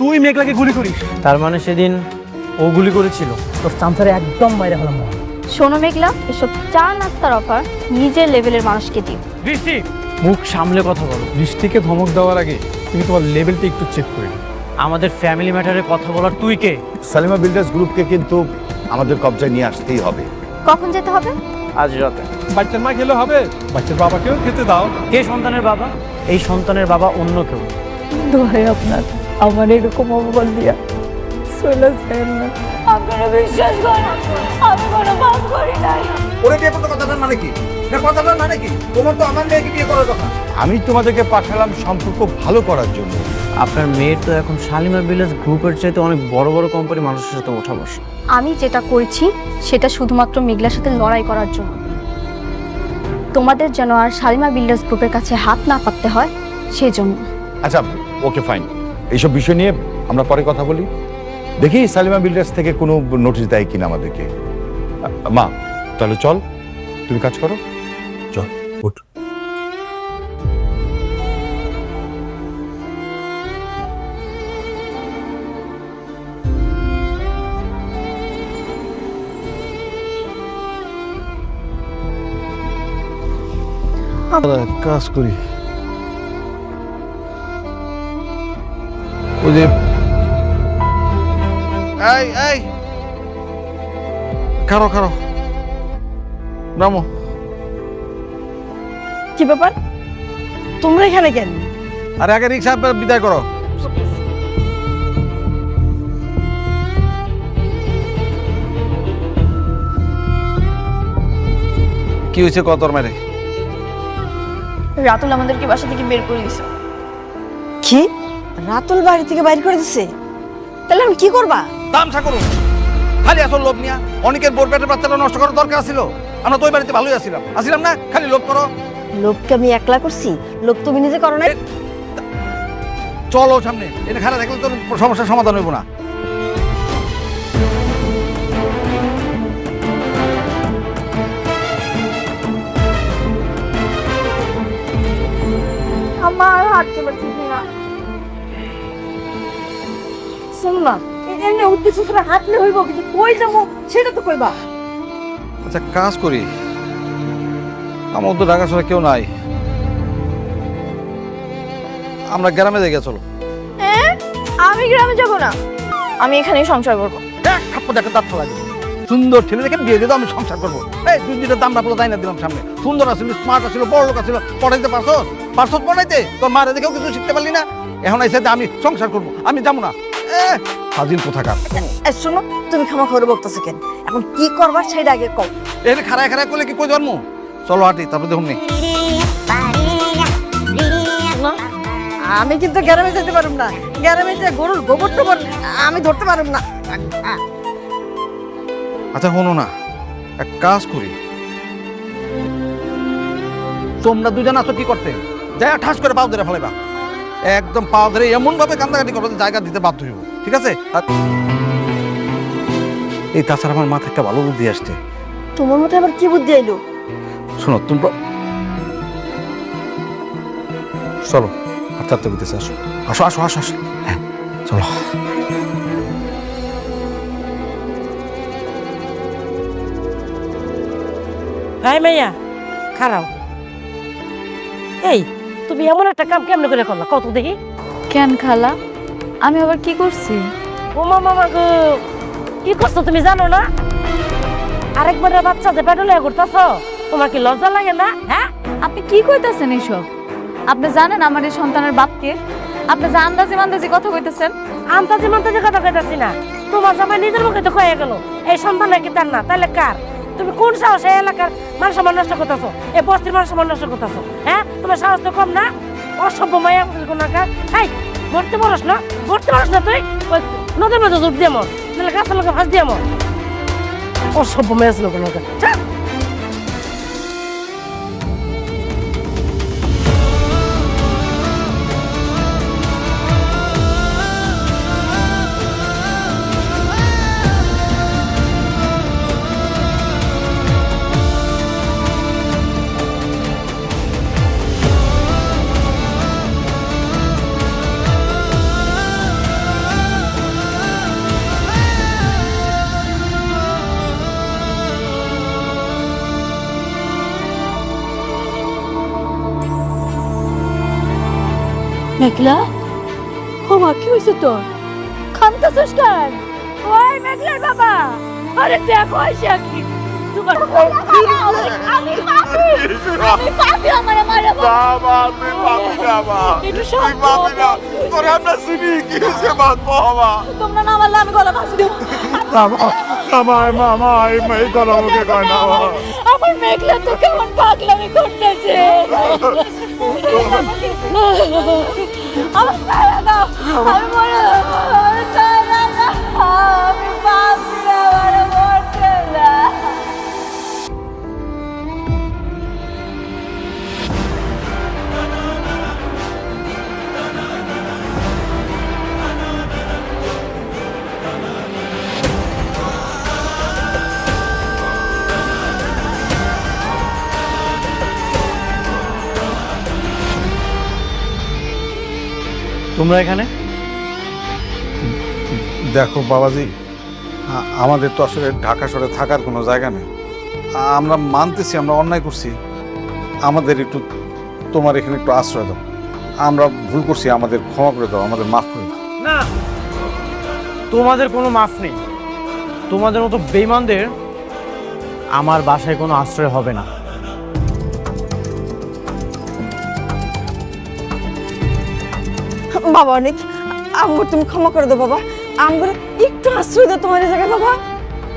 তুই মেঘলাকে গুলি করিস? তার মানে সেদিন ও গুলি করেছিল? তোর চামচারে একদম মাইরে হলাম। শোনো মেঘলা, এসব চা নাস্তার অফার নিজের লেভেলের মানুষকে দিও। বৃষ্টি, মুখ সামলে কথা বলো। বৃষ্টিকে ধমক দেওয়ার আগে তুমি তোমার লেভেলটা একটু চেক করে নিও। আমাদের ফ্যামিলি ম্যাটারে কথা বলার তুই কে? সালিমা বিল্ডার্স গ্রুপকে কিন্তু আমাদের কবজায় নিয়ে আসতেই হবে। কখন যেতে হবে? আজ রাতে। বাচ্চার মা খেলে হবে, বাচ্চার বাবাকেও খেতে দাও। কে সন্তানের বাবা? এই সন্তানের বাবা অন্য কেউ। দোহাই আপনার, আমার এরকম অপমান দিয়া চলে যায় না। আপনারা বিশ্বাস করেন, আমি কোনো পাপ করি নাই। ওরে বিয়ে করতে কথাটার মানে কি? না কথাটার মানে কি? তোমার তো আমার মেয়েকে বিয়ে করার কথা। আমি তোমাদেরকে পাঠালাম সম্পর্ক ভালো করার জন্য। আপনার মেয়ের তো এখন শালিমার ভিলেজ গ্রুপের চাইতে অনেক বড় বড় কোম্পানি মানুষের সাথে ওঠা বসে। আমি যেটা করেছি সেটা শুধুমাত্র মেঘলার সাথে লড়াই করার জন্য। তোমাদের যেন আর শালিমা বিল্ডার্স গ্রুপের কাছে হাত না পাততে হয় সেই জন্য। আচ্ছা ওকে ফাইন, এইসব বিষয় নিয়ে আমরা পরে কথা বলি। দেখি সালিমা বিল্ডার্স থেকে কোনো নোটিশ দেয় কিনা আমাদেরকে। মা তাহলে চল, তুমি কাজ করো, চল উঠ। কাজ করি ওই যে এই খারো খারো নামো। কি ব্যাপার, তোমরা এখানে কেন? আরে আগে রিক্সা বিদায় করো। কি হয়েছে কতর মারে? রাতুল আমাদেরকে বাসা থেকে বের করে দিছে। কি, রাতুল বাড়ি থেকে বাইর করে দিছে? তাহলে আমি কি করবা? তামসা করুন, খালি আসল লোভ নিয়া অনেকের বোর পেটের বাচ্চাটা নষ্ট করার দরকার ছিল। আমরা তো ওই বাড়িতে ভালোই আসছিলাম না, খালি লোভ করো। লোককে আমি একলা করছি, লোক তুমি নিজে করো নাই? চলো সামনে, এটা খারাপ থাকলে তোর সমস্যার সমাধান হইব না। আমার হাঁটতে পারছি না। শোনো না, এমনি উদ্দেশ্য ছাড়া হাঁটলে হইব, কিন্তু কই যাবো সেটা তো কইবা। আচ্ছা কাজ করি, আমার তো ঢাকা শহরে কেউ নাই, আমরা গ্রামে যাই, চলো। আমি গ্রামে যাব না, আমি এখানেই সংসার করবো। এক থাপ্পড় দেখে দাঁত ফেলা দিবো। সুন্দর ছেলে দেখে বিয়ে দিয়ে দাও, আমি সংসার করবো। এই দুই দুইটা দাম রাখলো তাই না দিলাম সামনে। সুন্দর আছিল, স্মার্ট আছিল, বড় লোক আছিল, পড়াইতে পারছস পড়াইতে? তোর মারে দেখেও কিছু শিখতে পারলি না। এখন আইসে আমি সংসার করবো, আমি যাবো না। ফাজিল কোথাকার। শোনো, তুমি ক্ষমা করে বলতেছো কেন? এখন কি করবার সেটা আগে কও। এখানে খাড়ায় খাড়ায় করলে কি কই জন্ম? চলো হাঁটি, তারপর দেখুন নি। আমি কিন্তু গ্রামে যেতে পারুম না, গ্রামে যে গরুর গোবর টোবর আমি ধরতে পারুম না। আচ্ছা শোনো না, এক কাজ করি, তোমরা দুজন আছো কি করতে? যাই ঠাস করে পাও ধরে ফেলাইবা, একদম পাও ধরে এমন ভাবে কান্দাকাটি করবে যে জায়গা দিতে বাধ্য হইব, ঠিক আছে? এই তাছাড়া আমার মাথায় একটা ভালো বুদ্ধি আসছে। তোমার মধ্যে আবার কি বুদ্ধি আইলো? শোনো তোমরা চলো, হাঁটতে হাঁটতে বুঝতেছে, আসো আসো আসো আসো আসো, হ্যাঁ চলো। হাই মাইয়া খারাও। এই তুমি এমন একটা কাম কেমনে করে করলা কত দেখি? কেন খালা, আমি আবার কি করছি? ও মামা গো, কি করছো তুমি জানো না? আরেকবার বাচ্চাদের পেটলে করতেছ, তোমার কি লজ্জা লাগে না? হ্যাঁ, আপনি কি কইতাছেন এসব? আপনি জানেন আমার এই সন্তানের বাপকে? আপনি যে আন্দাজে মান্দাজি কথা কইতেছেন। আন্তাজি মান্তাজি কথা কইতাছি না, তোমার জামাই নিজের মুখে তো কয়ে গেল এই সন্তান নাকি তার না, তাহলে কার? তুমি কোন সাহস এই এলাকার মানুষ সম্মান নষ্ট করতেছো, এই বস্তির মানুষ সম্মান নষ্ট করতেছো? হ্যাঁ, তোমার সাহস তো কম না? অসভ্য মায়া কোনাকার। হাই, মরতে পারস না, মরতে পারস না তুই? ওই নদীর মধ্যে জোর দিয়ে মর, তাহলে গাছের লোকে ফাঁস দিয়ে মর। অসভ্য মায়া ছিল কোনাকার। মেঘলা ও মা কি হয়েছে তোর কাঁদতেছিস কেন? ওই মেঘলার বাবা, আরে দেখো আইসা কি তোমার আমি পাপি আমারে মারে বাবা তুই পাবি না মা একটু তুই পাবি না তোর আমরা শুনি কি হয়েছে মা বাবা তোমরা না মারলে আমি গলা ফাঁসি দেব। মামা এই কথা আমাকে কয় না আমার মেঘলা তো কেমন পাগলামি করতেছে। আমার ছায়া দাও, আমি মরে যাবো, আমার ছায়া দাও, আমি পাপি আমার মরতে না। তোমরা এখানে? দেখো বাবাজি, আমাদের তো আসলে ঢাকা শহরে থাকার কোনো জায়গা নেই। আমরা মানতেছি আমরা অন্যায় করছি, আমাদের একটু তোমার এখানে একটু আশ্রয় দাও। আমরা ভুল করছি, আমাদের ক্ষমা করে দাও, আমাদের মাফ করে দাও। না, তোমাদের কোনো মাফ নেই। তোমাদের মতো বেঈমানদের আমার বাসায় কোনো আশ্রয় হবে না। বাবা অনেক আমগো তুমি ক্ষমা করে দাও বাবা, আমগো একটু আশ্রয় দাও তোমার এই জায়গায় বাবা।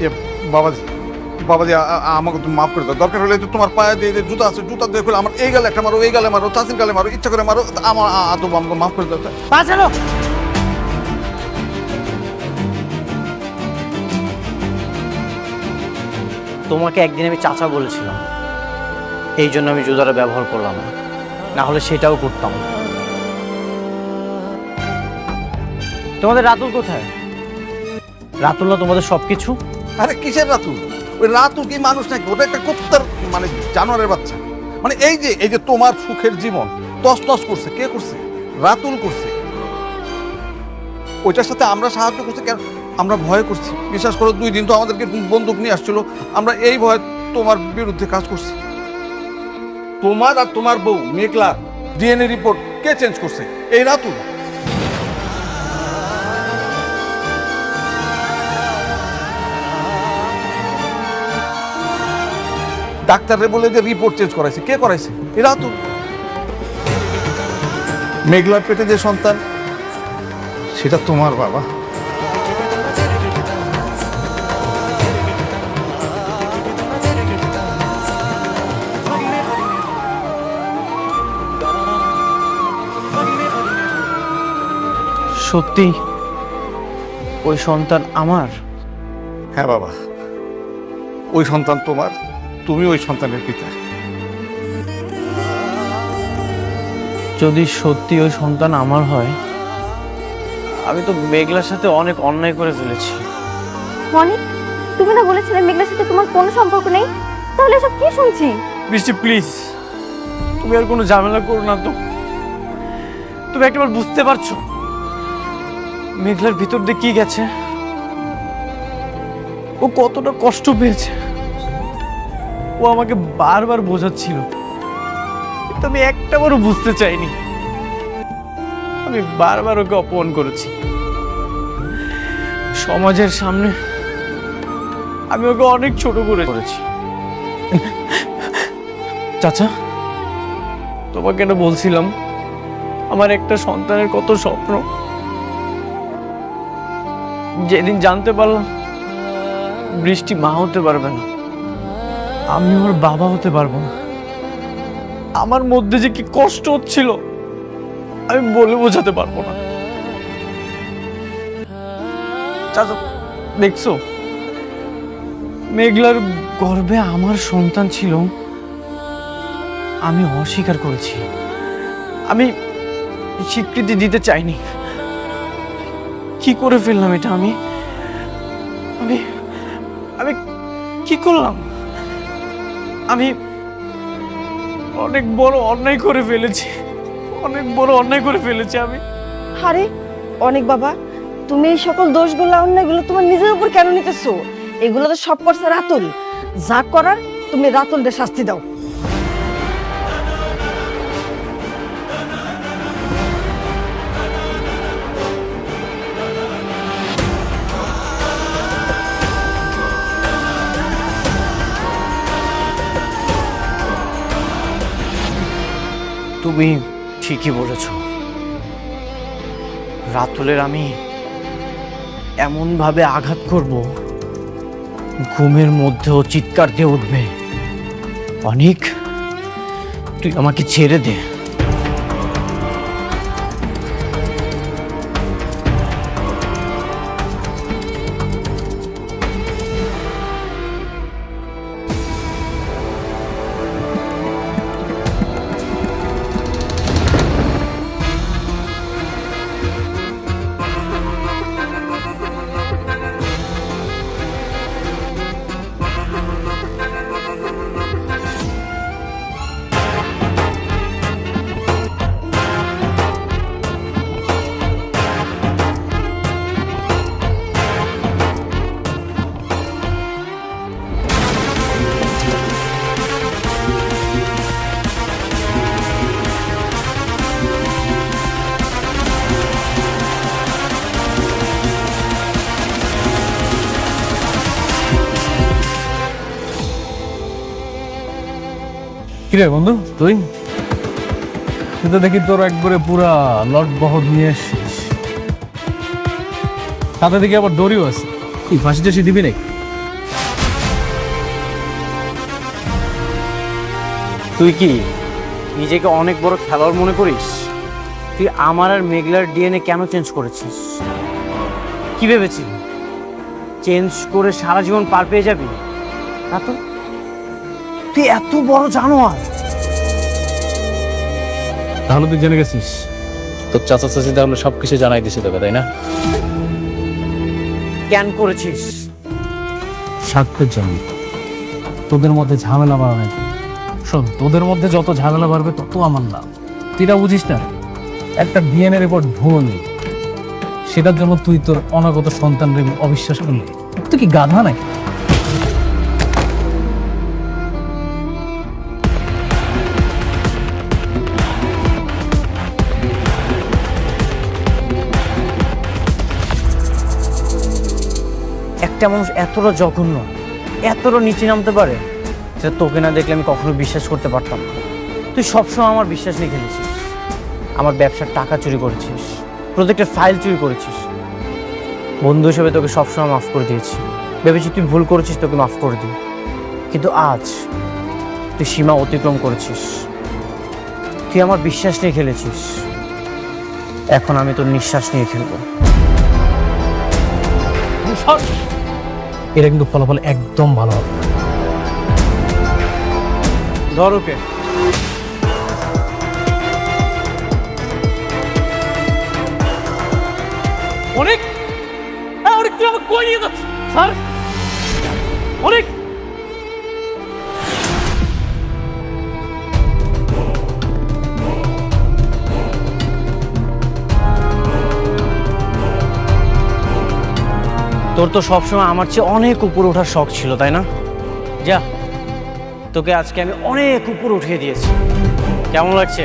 এ বাবাজি, বাবাজি আমাকে তুমি মাফ করে দাও। দরকার হলে তো তোমার পায়ে দিয়ে যে জুতা আছে, জুতা দিয়ে খুলে আমার এই গালে একটা মারো, এই গালে মারো, চাষির গালে মারো, ইচ্ছা করে মারো, আমার আদৌ আমাকে মাফ করে দাও। বাঁচালো। তোমাকে একদিন আমি চাচা বলেছিলাম, এই জন্য আমি জুতাটা ব্যবহার করলাম না, না হলে সেটাও করতাম। তোমাদের রাতুল কোথায়? রাতুল না তোমাদের সবকিছু? আরে কিসের রাতুল? ওই রাতুল কি মানুষ নাকি? ওটা একটা কুত্তার মানে জানোয়ারের বাচ্চা। মানে এই যে তোমার সুখের জীবন তছনছ করছে কে করছে? রাতুল করছে। ওইটার সাথে আমরা সাহায্য করছি কেন? আমরা ভয় করছি। বিশ্বাস করো, 2 দিন তো আমাদেরকে বন্দুক নিয়ে আসছিল, আমরা এই ভয়ে তোমার বিরুদ্ধে কাজ করছি। তোমার আর তোমার বউ মেঘলা ডিএনএ রিপোর্ট কে চেঞ্জ করছে? এই রাতুল। ডাক্তাররে বলে যে রিপোর্ট চেঞ্জ করাইছে, কে করাইছে? এরা তো মেঘলার পেটে যে সন্তান সেটা তোমার বাবা। সত্যি ওই সন্তান আমার? হ্যাঁ বাবা, ওই সন্তান তোমার, তুমি ওই সন্তানের পিতা। যদি সত্যি ওই সন্তান আমার হয়, আমি তো মেঘলার সাথে অনেক অন্যায় করে ফেলেছি। অনেক, তুমি না বলেছিলে মেঘলার সাথে তোমার কোনো সম্পর্ক নেই, তাহলে সব কি শুনছি? বৃষ্টি প্লিজ, তুমি আর কোনো ঝামেলা করো না তো। তুমি একবার বুঝতে পারছো মেঘলার ভিতর দিয়ে কি গেছে? ও কতটা কষ্ট পেয়েছে। ও আমাকে বারবার বোঝাচ্ছিল, কিন্তু আমি একটাবারও বুঝতে চাইনি। আমি বারবার ওকে অপমান করেছি। সমাজের সামনে আমি ওকে অনেক ছোট করেছি। চাচা, তোমাকে না বলছিলাম আমার একটা সন্তানের কত স্বপ্ন। যেদিন জানতে পারলাম বৃষ্টি মা হতে পারবে না, আমি ওর বাবা হতে পারবো না, আমার মধ্যে যে কি কষ্ট হচ্ছিল আমি বলে বোঝাতে পারবো না। চাচা দেখছো, মেঘলার গর্ভে আমার সন্তান ছিল, আমি অস্বীকার করেছি, আমি স্বীকৃতি দিতে চাইনি। কি করে ফেললাম এটা? আমি আমি আমি কি করলাম? আমি অনেক বড় অন্যায় করে ফেলেছি, অনেক বড় অন্যায় করে ফেলেছি আমি। আরে অনেক বাবা, তুমি এই সকল দোষগুলো অন্যায়গুলো তোমার নিজের উপর কেন নিতেছো? এগুলো তো সব করছে রাতুল। যা করার তুমি রাতুলদের শাস্তি দাও। তুমি ঠিকই বলেছ। রাতুলের আমি এমন ভাবে আঘাত করব, ঘুমের মধ্যেও চিৎকার দিয়ে উঠবে, অনেক তুই আমাকে ছেড়ে দে। কিরে বন্ধু, তুই তো দেখি তোর একবারে পুরা লট বহর নিয়ে এসছিস, সাথে দেখি আবার দড়িও আছে। কি ফাঁসি টাসি দিবি নাকি? তুই কি নিজেকে অনেক বড় খেলোয়াড় মনে করিস? তুই আমার আর মেঘলার ডিএনএ কেন চেঞ্জ করেছিস? কি ভেবেছিস চেঞ্জ করে সারা জীবন পার পেয়ে যাবি? না তো, তুই এত বড় জানোয়ার। তাহলে তুই জেনে গেছিস তোর চাচা চাচি তাহলে সবকিছু জানাই দিছে তোকে, তাই না? কেন করেছিস? স্বার্থের জন্য, তোদের মধ্যে ঝামেলা বাড়ানো। শোন, তোদের মধ্যে যত ঝামেলা বাড়বে তত আমার লাভ। তুই এটা বুঝিস না? একটা ডিএনএ রিপোর্ট ভুয়ো নেই, সেটার জন্য তুই তোর অনাগত সন্তানকে অবিশ্বাস করলি? তুই কি গাধা নাকি? একটা মানুষ এতটা জঘন্য, এতটা নিচে নামতে পারে, সেটা তোকে না দেখলে আমি কখনো বিশ্বাস করতে পারতাম না। তুই সবসময় আমার বিশ্বাস নিয়ে খেলেছিস, আমার ব্যবসার টাকা চুরি করেছিস, প্রত্যেকটা ফাইল চুরি করেছিস। বন্ধু হিসেবে তোকে সবসময় মাফ করে দিয়েছি, ভেবেছি তুই ভুল করেছিস, তোকে মাফ করে দিই। কিন্তু আজ তুই সীমা অতিক্রম করেছিস, তুই আমার বিশ্বাস নিয়ে খেলেছিস। এখন আমি তোর নিঃশ্বাস নিয়ে খেলবো। এটা কিন্তু ফলাফল একদম ভালো হবে। ধর ওকে। অনেক অনেক তুই আমাকে কই নিয়ে যাচ্ছিস স্যার? অনেক তোর তো সবসময় আমার চেয়ে অনেক উপরে ওঠার শখ ছিল, তাই না? যা, তোকে আজকে আমি অনেক উপরে উঠিয়ে দিয়েছি। কেমন লাগছে?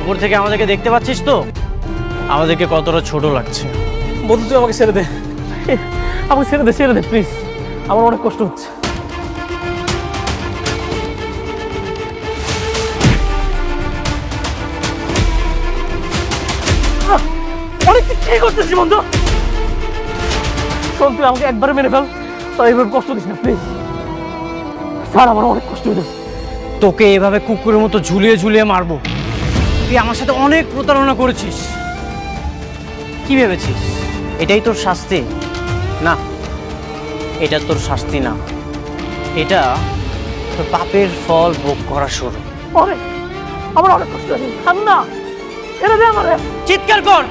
উপর থেকে আমাদেরকে দেখতে পাচ্ছিস তো, আমাদেরকে কতটা ছোট লাগছে। বন্ধু তুই আমাকে ছেড়ে দে, আমাকে ছেড়ে দে প্লিজ, আমার অনেক কষ্ট হচ্ছে। অনেক কি করতেছিস বন্ধু? শোন, তুই আমাকে একবারে মেরে ফেল, তাই এভাবে কষ্ট দিস না প্লিজ। স্যার, আমার অনেক কষ্ট হয়েছে। তোকে এভাবে কুকুরের মতো ঝুলিয়ে ঝুলিয়ে মারবো? তুই আমার সাথে অনেক প্রতারণা করেছিস। কি ভেবেছিস এটাই তোর শাস্তি? না, এটা তোর শাস্তি না, এটা তোর পাপের ফল ভোগ করা শুরু। অনেক, আমার অনেক কষ্ট হয়েছে। আমি না, ছেড়ে দে আমারে। চিৎকার কর,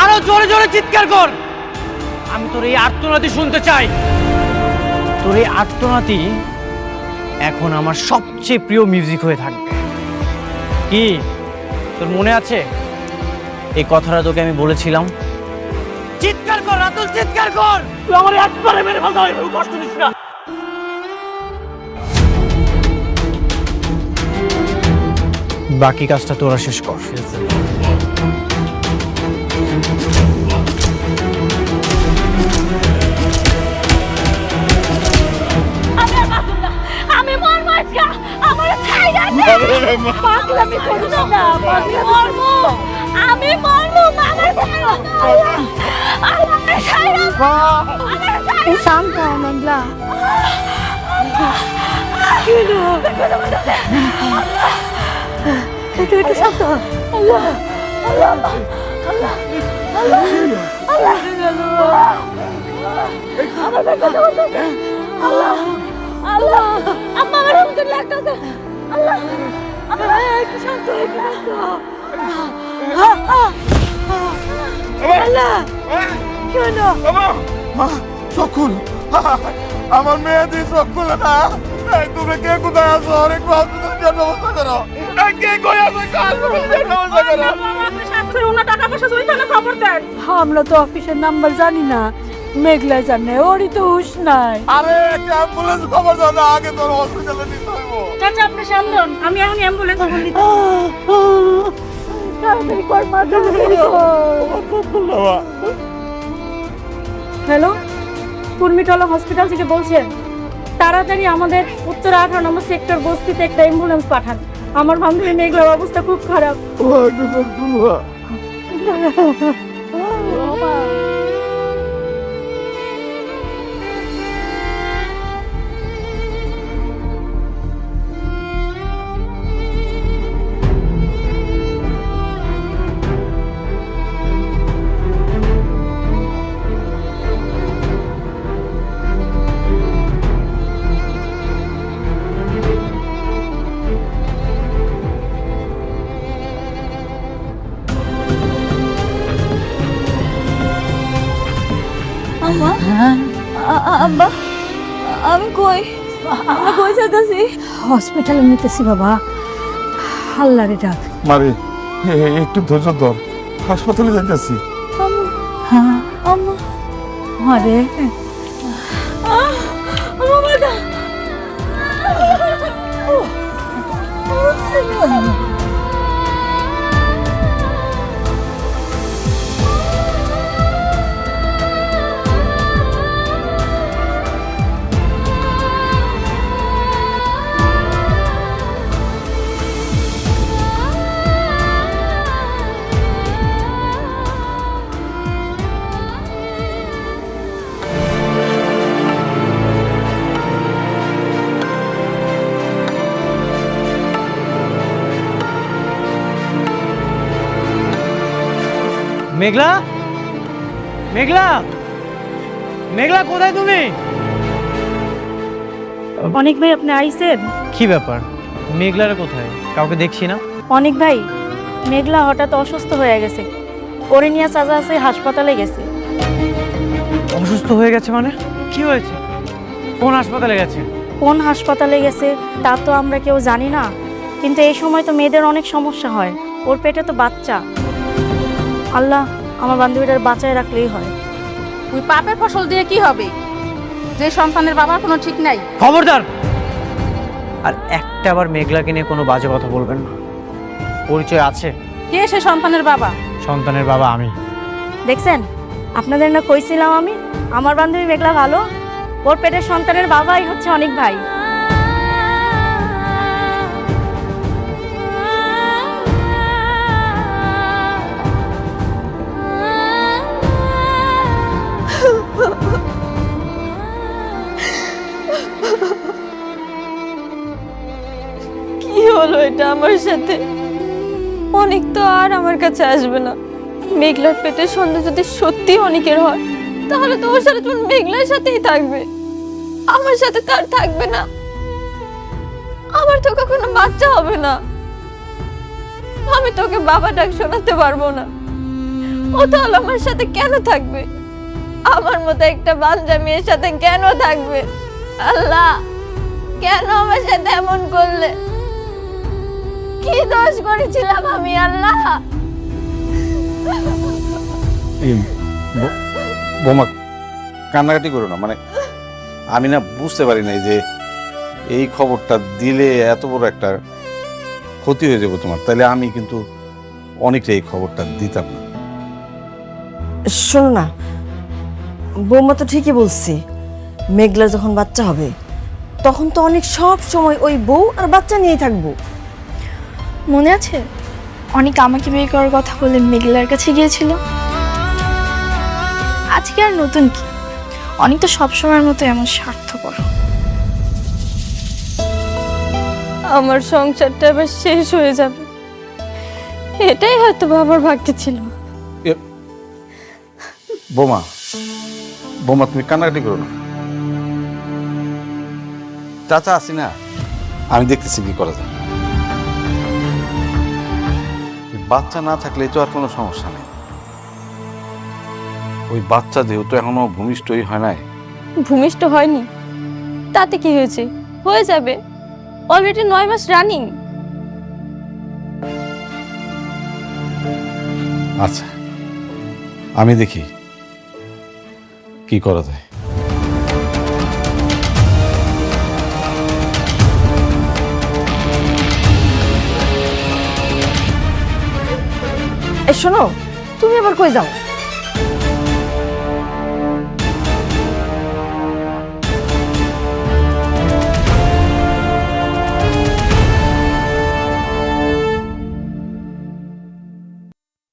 আরো জোরে জোরে চিৎকার কর। আমি তোর এই আর্তনাদি শুনতে চাই। তোর এই আর্তনাদি এখন আমার সবচেয়ে প্রিয় মিউজিক হয়ে থাকবে। কি তোর মনে আছে এই কথাটা তোকে আমি বলেছিলাম? চিৎকার কর রাতুল, চিৎকার কর। তুই আমার একবারে মেরে ফেল, এভাবে কষ্ট দিস না। বাকি কাজটা তোরা শেষ কর। আমি মরবো আজকে, আমার ছাইরা দে। পাগলামি শান্ত হও মেঘলা। একটু একটু শান্ত হও। চকুল আমার মেয়ে দিয়ে চকুল না তুমি কে কোথায় আছো অনেক হসপিটাল ব্যবস্থা করো কে কই আছে আমরা তো অফিসের নাম্বার জানি না, মেঘলা জানে, ওরই তো হুশ নাই। আরে একটা অ্যাম্বুলেন্স খবর দাও না, আগে তোর হসপিটালে নিতে হইব। চাচা আপনি সামনে হন, আমি এখন অ্যাম্বুলেন্স ফোন দিচ্ছি। হ্যালো, কুর্মিটলা হসপিটাল থেকে বলছেন? তাড়াতাড়ি আমাদের উত্তর 18 নম্বর সেক্টর বস্তিতে একটা অ্যাম্বুলেন্স পাঠান। আমার বান্ধবী মেঘলার অবস্থা খুব খারাপ। আব্বা আমি কই? আমরা কই যাইতাছি? হসপিটালে নিতেছি বাবা, আল্লাহরে ডাক। মারি একটু ধৈর্য ধর, হাসপাতালে যাইতেছি। হ্যাঁ আরে মেঘলা, মেঘলা, মেঘলা কোথায় তুমি? অনেক ভাই আপনি আইছেন? কি ব্যাপার, মেঘলার কোথায়? কাউকে দেখছি না। অনেক ভাই, মেঘলা হঠাৎ অসুস্থ হয়ে গেছে, ওরে নিয়ে চাচা আছে হাসপাতালে গেছে। অসুস্থ হয়ে গেছে মানে? কি হয়েছে? কোন হাসপাতালে গেছে? কোন হাসপাতালে গেছে তা তো আমরা কেউ জানি না, কিন্তু এই সময় তো মেয়েদের অনেক সমস্যা হয়। ওর পেটে তো বাচ্চা। আল্লাহ আমার বান্ধবীটার বাঁচায় রাখলেই হয়। ওই পাপের ফসল দিয়ে কি হবে, যে সন্তানের বাবার কোনো ঠিক নাই। খবরদার! আর একটা আবার মেঘলাকে নিয়ে কোনো বাজে কথা বলবেন না। পরিচয় আছে? কে সে সন্তানের বাবা? সন্তানের বাবা আমি। দেখছেন, আপনাদের না কইছিলাম আমি, আমার বান্ধবী মেঘলা ভালো। ওর পেটের সন্তানের বাবাই হচ্ছে অনেক ভাই। কি হলো এটা আমার সাথে? অনেক তো আর আমার কাছে আসবে না। মেঘলার পেটের সন্তান যদি সত্যি অনেকের হয়, তাহলে তো ওর সাথে তোমার মেঘলার সাথেই থাকবে, আমার সাথে তার থাকবে না। আমার তো কখনো বাচ্চা হবে না, আমি তোকে বাবা ডাক শোনাতে পারবো না। ও তাহলে আমার সাথে কেন থাকবে? আমার মতো একটা বাচ্চা মেয়ের সাথে কেন থাকবে? আল্লাহ, কেন আমার সাথে এমন করলে? কি দোষ করেছিলাম আমি আল্লাহ? বোমা কান্নাকাটি করো না, মানে আমি না বুঝতে পারি নাই যে এই খবরটা দিলে এত বড় একটা ক্ষতি হয়ে যাবে তোমার। তাহলে আমি কিন্তু অনেকটা এই খবরটা দিতাম না। শোনো না, বৌমা তো ঠিকই বলছি, মেঘলা যখন বাচ্চা হবে তখন তো অনেক সব সময় ওই বউ আর বাচ্চা নিয়েই থাকবো। মনে আছে অনেক আমাকে বিয়ে করার কথা বলে মেঘলার কাছে গিয়েছিল? আজকে আর নতুন কি, অনেক তো সবসময়ের মতো এমন স্বার্থপর। আমার সংসারটা এবার শেষ হয়ে যাবে, এটাই হয়তো বাবার ভাগ্যে ছিল। বোমা, বোমা তুমি কান্নাকাটি করো না। চাচা আসি না, আমি দেখতেছি কি করা যায়। বাচ্চা না থাকলে তো আর কোনো সমস্যা নেই। ওই বাচ্চা যেহেতু এখনো ভূমিষ্ঠই হয় নাই। ভূমিষ্ঠ হয়নি তাতে কি হয়েছে, হয়ে যাবে, অলরেডি 9 মাস রানিং। আচ্ছা, আমি দেখি কি করা যায়। এই শোনো, তুমি আবার কই যাও?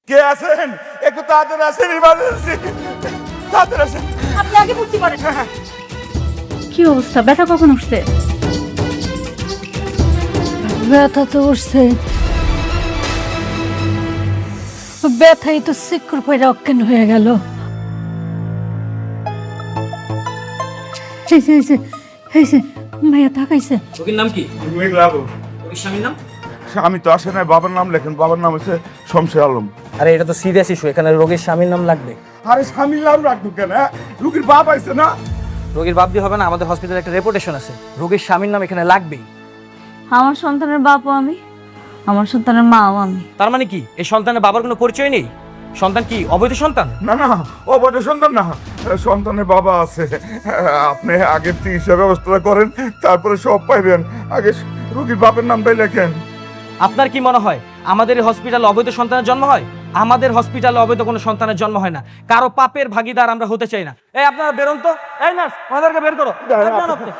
কে আছেন? একটু তাড়াতাড়ি আসেন, ইমার্জেন্সি, তাড়াতাড়ি আসেন। আপনি আগে ভর্তি করেন। কি অবস্থা? ব্যথা কখন উঠছে? ব্যথা তো উঠছে, ব্যথাই তো সিকুর পয়রা অজ্ঞান হয়ে গেল। ভাইয়া তাকাইছে। রোগীর নাম কি? রোগীর স্বামীর নাম? আমি তো আসে নাই, বাবার নাম লেখেন। বাবার নাম হচ্ছে শমশের আলম। আরে এটা তো সিরিয়াস ইস্যু, এখানে রোগীর স্বামীর নাম লাগবে। আরে স্বামীর নাম রাখবো কেন? রুগীর বাপ আইছে না। রোগীর বাপ দিয়ে হবে না, আমাদের হসপিটালে একটা রেপুটেশন আছে, রোগীর স্বামীর নাম এখানে লাগবেই। আমার সন্তানের বাপও আমি, আমার সন্তানের মাও আমি। তার মানে কি এই সন্তানের বাবার কোনো পরিচয় নেই? সন্তান কি অবৈধ সন্তান? না না, অবৈধ সন্তান না, সন্তানের বাবা আছে। আপনি আগে চিকিৎসা ব্যবস্থা করেন, তারপরে সব পাইবেন। আগে রুগীর বাপের নামটাই লেখেন। আপনার কি মনে হয় আমাদের এই হসপিটালে অবৈধ সন্তানের জন্ম হয়? আমাদের হসপিটালে অবৈধ কোনো সন্তানের জন্ম হয় না। কারো পাপের ভাগিদার আমরা হতে চাই না। এই আপনারা বেরোন তো। এই নার্স, ওনাদেরকে বের করো। যান আপনি।